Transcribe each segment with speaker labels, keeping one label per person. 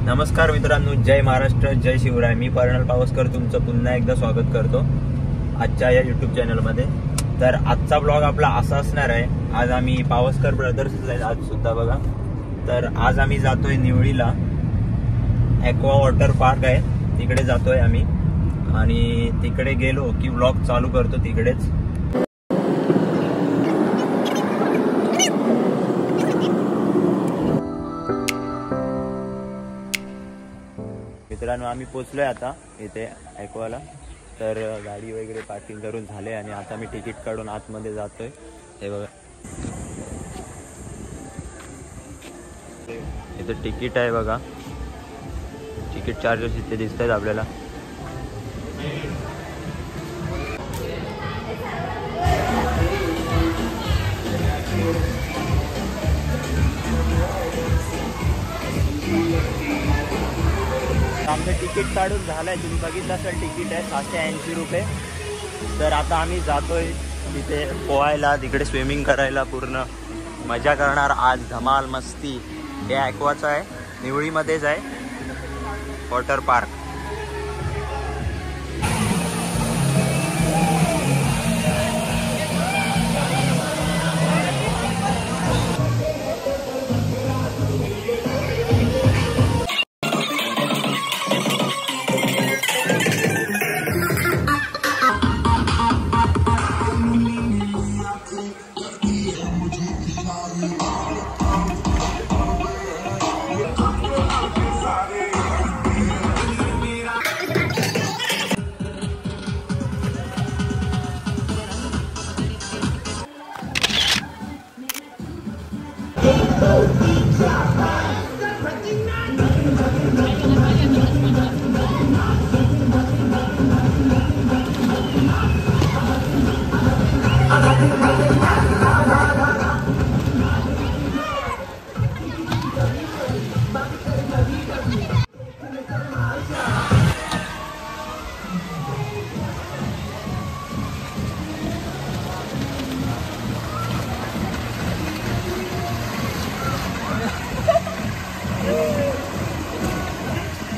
Speaker 1: नमस्कार मित्रांनो, जय महाराष्ट्र, जय शिवराय. मी पर्णल पावसकर तुमचं पुन्हा एकदा स्वागत करतो आजच्या या यूट्यूब चॅनलमध्ये. तर आजचा ब्लॉग आपला असा असणार आहे. आज आम्ही पावसकर ब्रदर्स आज सुद्धा बघा. तर आज आम्ही जातोय निवळीला. ॲक्वा वॉटर पार्क आहे, तिकडे जातोय आम्ही आणि तिकडे गेलो की ब्लॉग चालू करतो तिकडेच. मित्रांनो, आम्ही पोचलोय आता इथे ॲक्वाला. तर गाडी वगैरे पार्किंग करून झाले आणि आता मी तिकीट काढून आतमध्ये जातोय. हे बघा, इथे तिकीट आहे बघा. तिकीट चार्जेस इथे दिसत आहेत आपल्याला. आमचं तिकीट काढून झालंय, तुम्ही बघितलं असेल. तिकीट आहे 780 रुपये. तर आता आम्ही जातोय तिथे पोहायला, तिकडे स्विमिंग करायला, पूर्ण मजा करणार आज. धमाल मस्ती. हे ॲक्वाचं आहे, निवळीमध्येच आहे वॉटर पार्क.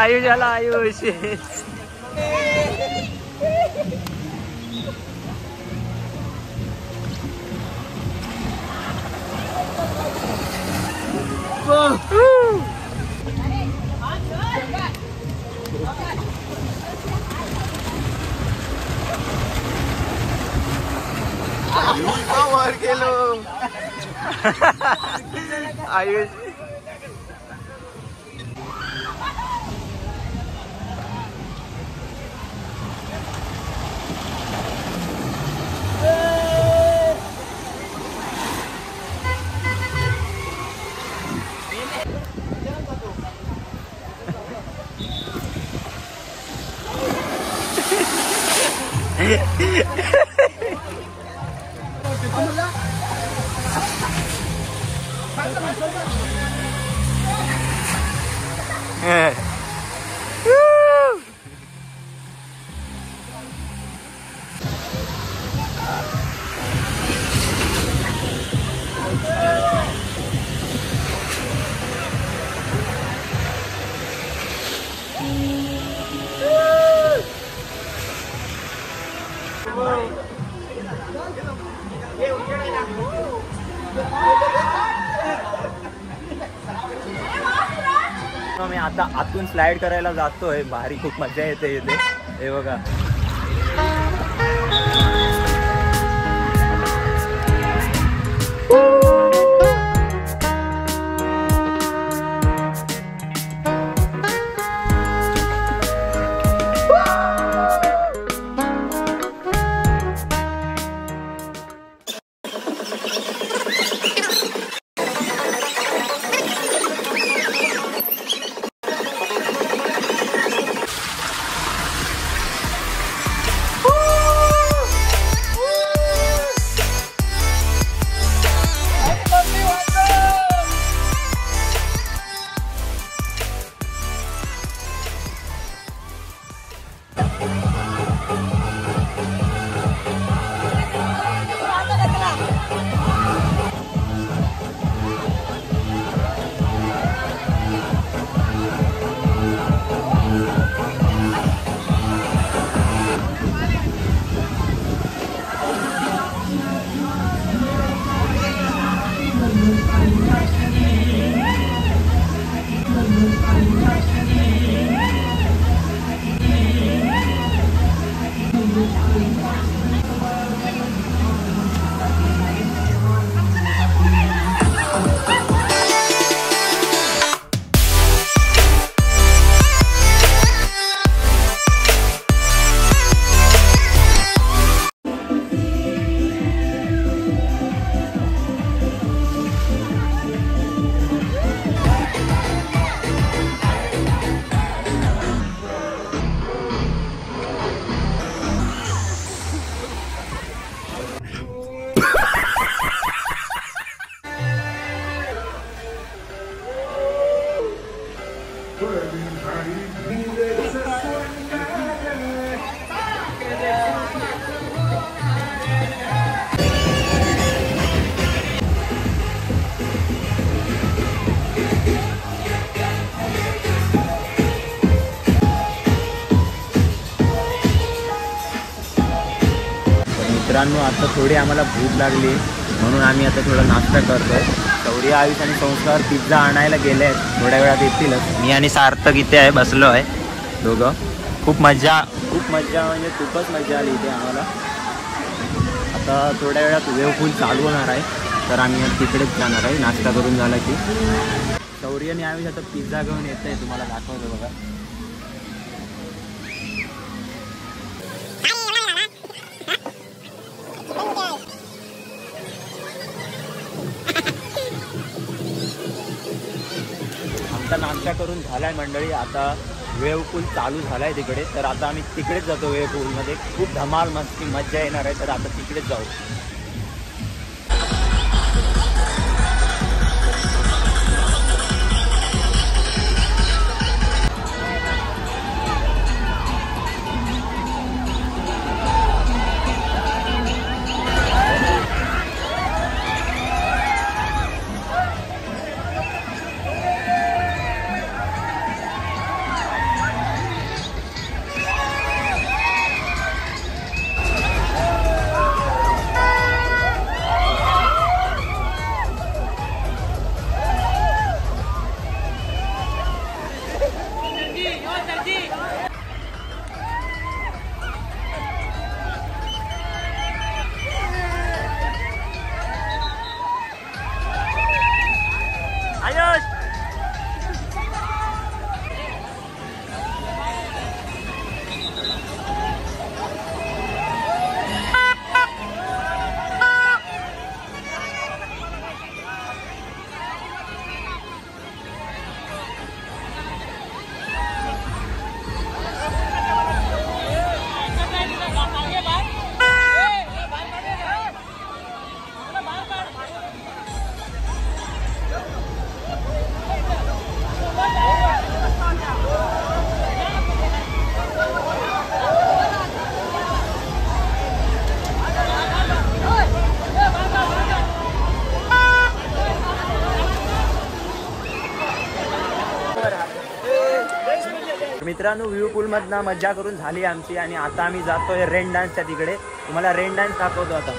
Speaker 1: आयुष आला, आयुष. वर गेलो. आयुष मी आता आतून स्लाइड करायला जातोय. भारी, खूप मजा येते इथे. हे बघा, मित्रांनो आता थोडी आम्हाला भूक लागली म्हणून आम्ही आता थोडा नाश्ता करतोय. शौर्य, आयुष आणि संस्कार पिझ्झा आणायला गेले आहेत, थोड्या वेळात येतीलच. मी आणि सार्थक इथे आहे, बसलो आहे दोघं. खूप मजा म्हणजे खूपच मजा आली इथे आम्हाला. आता थोड्या वेळात वेव पूल चालू होणार आहे, तर आम्ही तिकडेच जाणार आहे नाश्ता करून झाला की. शौर्य आणि आयुष आता पिझ्झा घेऊन येत आहे, तुम्हाला दाखवतो बघा. आमचा नाश्ता करून झालाय मंडळी. आता वेव पूल चालू झालाय तिकडे, तर आता आम्ही तिकडेच जातो. वेव पूलमध्ये खूप धमाल मस्ती मज्जा येणार आहे, तर आता तिकडेच जाऊ. मित्रांनो, व्ह्यू पूलमधनं मज्जा करून झाली आमची आणि आता आम्ही जातोय रेन डान्सच्या तिकडे. तुम्हाला रेन डान्स दाखवतो आता.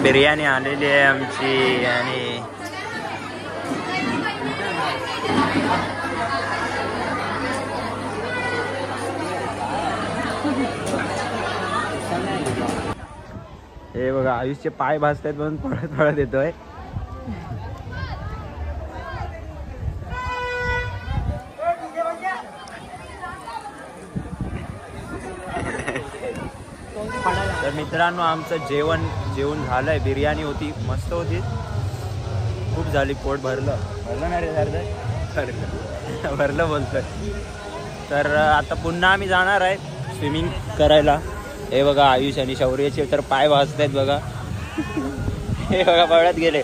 Speaker 1: बिर्याणी आलेली आहे आमची आणि हे बघा आयुषचे पाय भाजतायत म्हणून पळत पळत येतोय. तर मित्रांनो, आमचं जेवण झालंय. बिर्याणी होती, मस्त होती, खूप झाली. पोट भरलं नाही रे, भरलं बोलतोय. तर आता पुन्हा आम्ही जाणार आहे स्विमिंग करायला. हे बघा आयुष आणि शौर्याचे तर पाय भाजतायत बघा. हे बघा पळत गेले.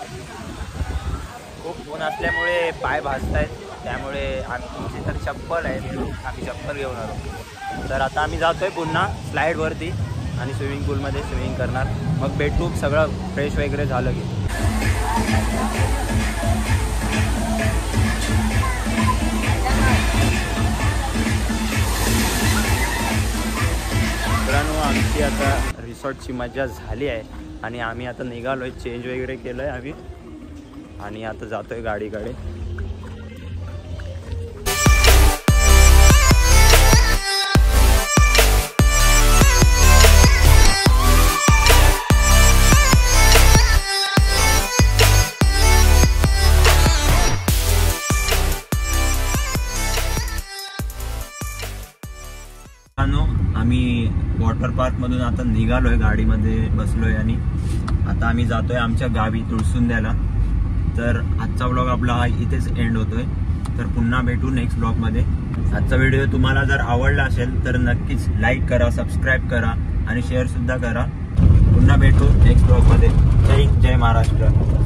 Speaker 1: खूप ऊन असल्यामुळे पाय भाजतायत, त्यामुळे आमची तर चप्पल आहे, आम्ही चप्पल घेऊन आलो. तर आता आम्ही जातोय पुन्हा स्लाईडवरती आणि स्विमिंग पूलमध्ये स्विमिंग करणार. मग भेटू सगळं फ्रेश वगैरे झालं की. मित्रांनो, आमची आता रिसॉर्टची मजा झाली आहे आणि आम्ही आता निघालोय. चेंज वगैरे केलंय आम्ही आणि आता जातोय गाडीकडे. आम्ही वॉटर पार्क मधून आता निघालोय, गाडीमध्ये बसलोय आणि आता आम्ही जातोय आमच्या गावी तुळसुंद्याला. तर आजचा व्लॉग आपला इथेच एंड होतोय. तर पुन्हा भेटू नेक्स्ट ब्लॉगमध्ये. आजचा व्हिडिओ तुम्हाला जर आवडला असेल तर नक्कीच लाईक करा, सबस्क्राईब करा आणि शेअर सुद्धा करा. पुन्हा भेटू नेक्स्ट ब्लॉगमध्ये. जय हिंद, जय महाराष्ट्र.